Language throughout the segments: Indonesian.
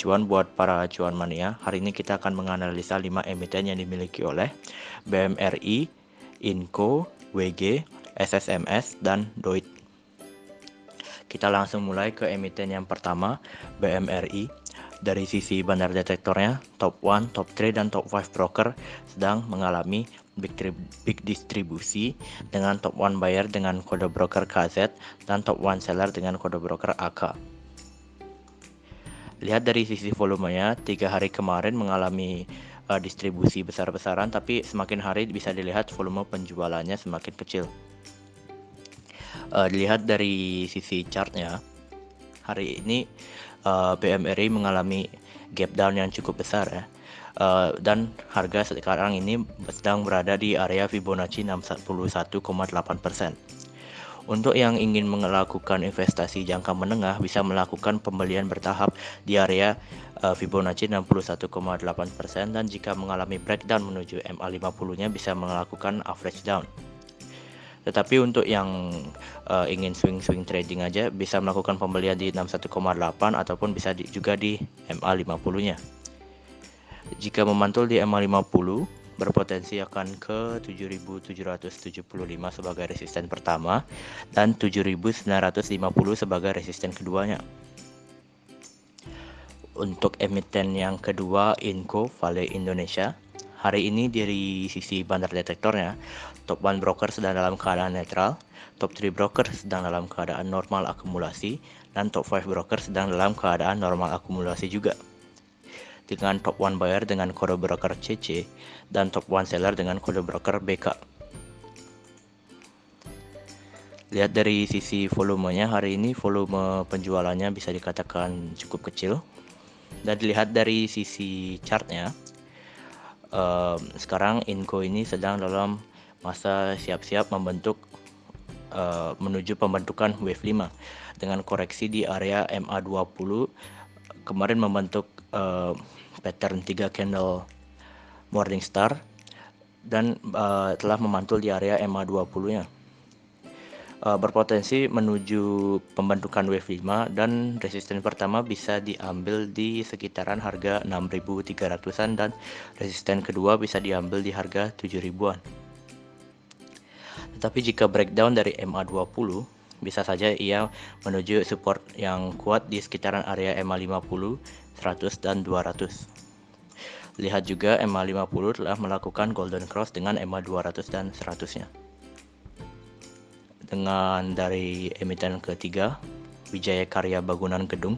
cuan buat para cuan mania. Hari ini kita akan menganalisa 5 emiten yang dimiliki oleh BMRI, Inco, WG, SSMS, dan Doit. Kita langsung mulai ke emiten yang pertama, BMRI. Dari sisi bandar detektornya, top 1, top 3, dan top 5 broker sedang mengalami big distribusi dengan top 1 buyer dengan kode broker KZ dan top 1 seller dengan kode broker AK. Lihat dari sisi volumenya, 3 hari kemarin mengalami distribusi besar-besaran, tapi semakin hari bisa dilihat volume penjualannya semakin kecil. Dilihat dari sisi chartnya, hari ini BMRI mengalami gap down yang cukup besar ya. Dan harga sekarang ini sedang berada di area Fibonacci 61,8%. Untuk yang ingin melakukan investasi jangka menengah bisa melakukan pembelian bertahap di area Fibonacci 61,8%, dan jika mengalami breakdown menuju MA50-nya bisa melakukan average down. Tetapi untuk yang ingin swing trading aja bisa melakukan pembelian di 61,8 ataupun bisa juga di MA50-nya. Jika memantul di MA50, berpotensi akan ke 7.775 sebagai resisten pertama dan 7.950 sebagai resisten keduanya. Untuk emiten yang kedua, Inco Vale Indonesia. Hari ini dari sisi bandar detektornya, top 1 broker sedang dalam keadaan netral, top 3 broker sedang dalam keadaan normal akumulasi, dan top 5 broker sedang dalam keadaan normal akumulasi juga. Dengan top 1 buyer dengan kode broker CC dan top 1 seller dengan kode broker BK. Lihat dari sisi volumenya, hari ini volume penjualannya bisa dikatakan cukup kecil. Dan dilihat dari sisi chartnya, sekarang Inco ini sedang dalam masa siap-siap membentuk menuju pembentukan wave 5 dengan koreksi di area MA20. Kemarin membentuk pattern 3 candle Morningstar dan telah memantul di area MA20-nya. Berpotensi menuju pembentukan wave 5 dan resisten pertama bisa diambil di sekitaran harga 6.300-an dan resisten kedua bisa diambil di harga 7.000-an. Tetapi jika breakdown dari MA20, bisa saja ia menuju support yang kuat di sekitaran area MA50, 100 dan 200. Lihat juga MA50 telah melakukan golden cross dengan MA200 dan 100-nya. Dengan dari emiten ketiga, Wijaya Karya Bangunan Gedung.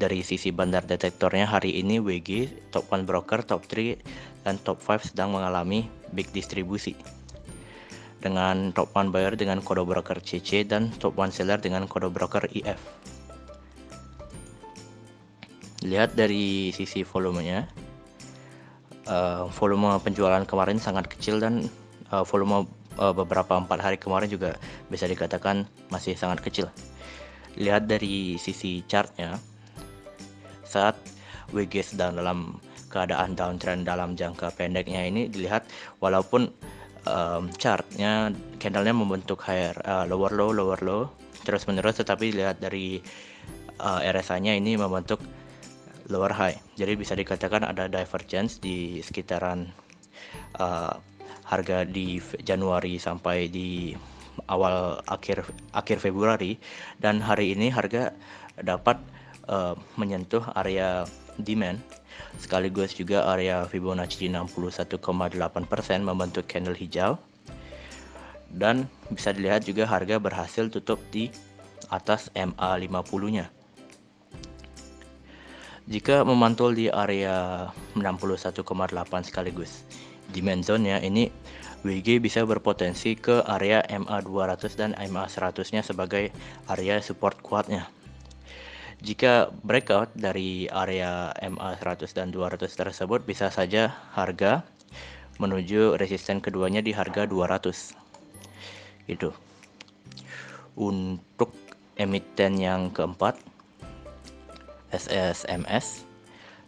Dari sisi bandar detektornya hari ini WG, top 1 broker, top 3, dan top 5 sedang mengalami big distribusi. Dengan top 1 buyer dengan kode broker CC dan top 1 seller dengan kode broker IF. Lihat dari sisi volumenya, volume penjualan kemarin sangat kecil dan volume beberapa 4 hari kemarin juga bisa dikatakan masih sangat kecil. Lihat dari sisi chartnya, saat WG sedang dalam keadaan downtrend dalam jangka pendeknya ini, dilihat walaupun chartnya candlenya membentuk higher lower low terus menerus, tetapi lihat dari RSI-nya ini membentuk lower high. Jadi bisa dikatakan ada divergence di sekitaran harga di Januari sampai di akhir Februari, dan hari ini harga dapat menyentuh area demand sekaligus juga area Fibonacci 61,8% membentuk candle hijau, dan bisa dilihat juga harga berhasil tutup di atas MA50-nya. Jika memantul di area 61,8 sekaligus demand zone-nya, ini WG bisa berpotensi ke area MA200 dan MA100-nya sebagai area support kuatnya. Jika breakout dari area MA100 dan 200 tersebut, bisa saja harga menuju resisten keduanya di harga 200. Gitu. Untuk emiten yang keempat, SSMS.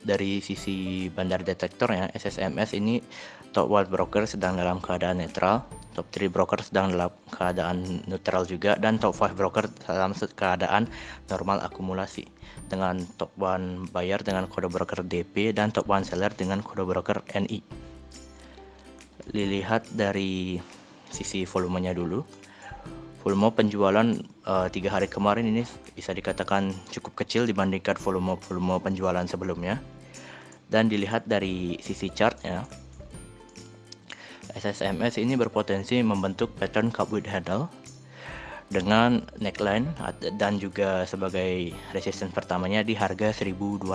Dari sisi bandar detektornya, SSMS ini top 1 broker sedang dalam keadaan netral, top 3 broker sedang dalam keadaan neutral juga, dan top 5 broker dalam keadaan normal akumulasi, dengan top 1 buyer dengan kode broker DP dan top 1 seller dengan kode broker NI. Dilihat dari sisi volumenya dulu. Volume penjualan 3 hari kemarin ini bisa dikatakan cukup kecil dibandingkan volume penjualan sebelumnya. Dan dilihat dari sisi chartnya, SSMS ini berpotensi membentuk pattern cup with handle dengan neckline dan juga sebagai resistance pertamanya di harga 1200.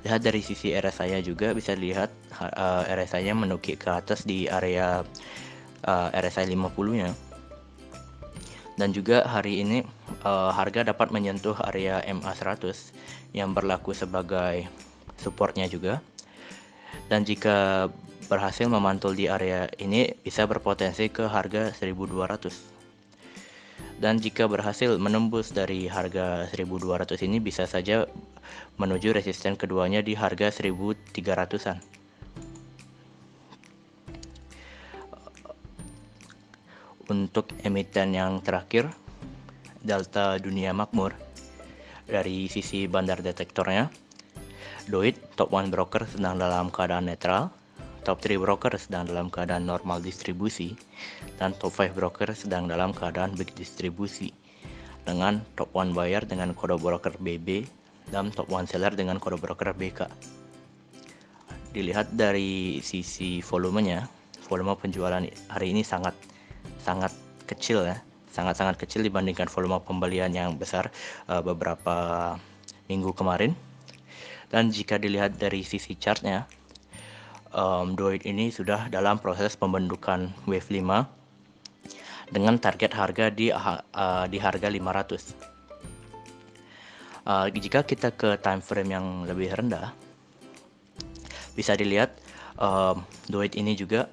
Lihat dari sisi RSI juga bisa dilihat RSI-nya menukik ke atas di area RSI 50-nya. Dan juga hari ini harga dapat menyentuh area MA100 yang berlaku sebagai supportnya juga. Dan jika berhasil memantul di area ini bisa berpotensi ke harga 1200. Dan jika berhasil menembus dari harga 1200 ini bisa saja menuju resisten keduanya di harga 1300-an. Untuk emiten yang terakhir, Delta Dunia Makmur, dari sisi bandar detektornya, DOIT top 1 broker sedang dalam keadaan netral, top 3 broker sedang dalam keadaan normal distribusi, dan top 5 broker sedang dalam keadaan big distribusi, dengan top 1 buyer dengan kode broker BB dan top 1 seller dengan kode broker BK. Dilihat dari sisi volumenya, volume penjualan hari ini sangat kecil ya, sangat kecil dibandingkan volume pembelian yang besar beberapa minggu kemarin. Dan jika dilihat dari sisi chartnya, DOIT ini sudah dalam proses pembentukan wave 5 dengan target harga di harga 500. Jika kita ke time frame yang lebih rendah, bisa dilihat DOIT ini juga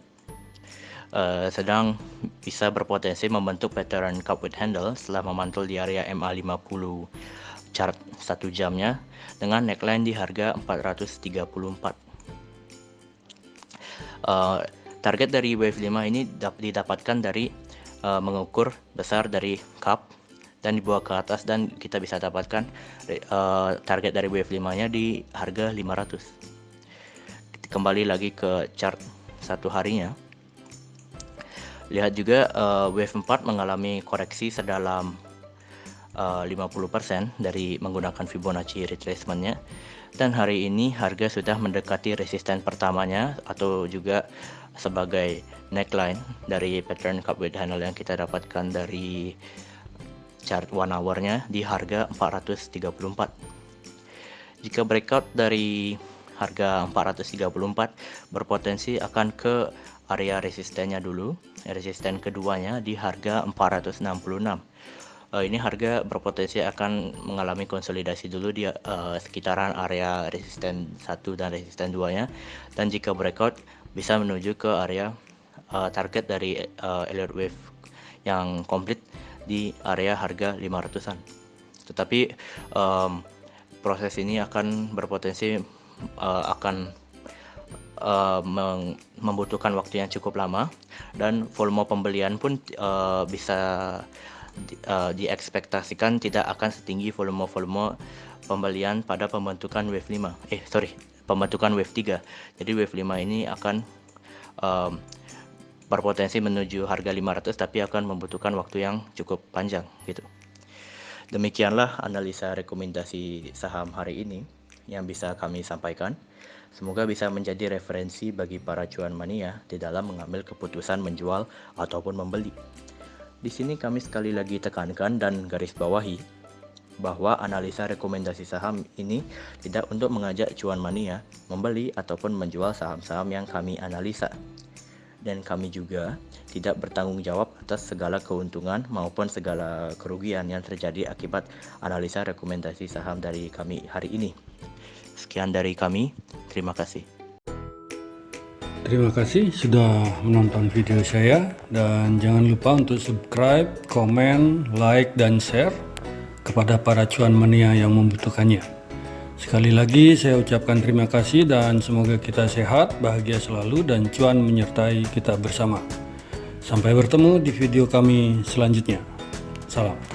sedang bisa berpotensi membentuk pattern cup with handle setelah memantul di area MA50 chart 1 jamnya dengan neckline di harga 434. Target dari wave 5 ini didapatkan dari mengukur besar dari cup dan dibawa ke atas, dan kita bisa dapatkan target dari wave 5 nya di harga 500. Kembali lagi ke chart 1 harinya, lihat juga wave 4 mengalami koreksi sedalam 50% dari menggunakan Fibonacci retracement-nya, dan hari ini harga sudah mendekati resisten pertamanya atau juga sebagai neckline dari pattern cup with handle yang kita dapatkan dari chart 1 hour-nya di harga 434. Jika breakout dari harga 434, berpotensi akan ke area resistennya dulu, resisten keduanya di harga 466. Ini harga berpotensi akan mengalami konsolidasi dulu di sekitaran area resisten 1 dan resisten 2-nya, dan jika breakout bisa menuju ke area target dari Elliott Wave yang komplit di area harga 500-an. Tetapi proses ini akan berpotensi membutuhkan waktu yang cukup lama, dan volume pembelian pun bisa diekspektasikan tidak akan setinggi volume pembelian pada pembentukan wave 5 pembentukan wave 3. Jadi wave 5 ini akan berpotensi menuju harga 500 tapi akan membutuhkan waktu yang cukup panjang gitu. Demikianlah analisa rekomendasi saham hari ini yang bisa kami sampaikan. Semoga bisa menjadi referensi bagi para cuan mania di dalam mengambil keputusan menjual ataupun membeli. Di sini kami sekali lagi tekankan dan garis bawahi bahwa analisa rekomendasi saham ini tidak untuk mengajak cuan mania membeli ataupun menjual saham-saham yang kami analisa. Dan kami juga tidak bertanggung jawab atas segala keuntungan maupun segala kerugian yang terjadi akibat analisa rekomendasi saham dari kami hari ini. Sekian dari kami, terima kasih. Terima kasih sudah menonton video saya, dan jangan lupa untuk subscribe, komen, like, dan share kepada para cuan mania yang membutuhkannya. Sekali lagi saya ucapkan terima kasih dan semoga kita sehat, bahagia selalu, dan cuan menyertai kita bersama. Sampai bertemu di video kami selanjutnya. Salam.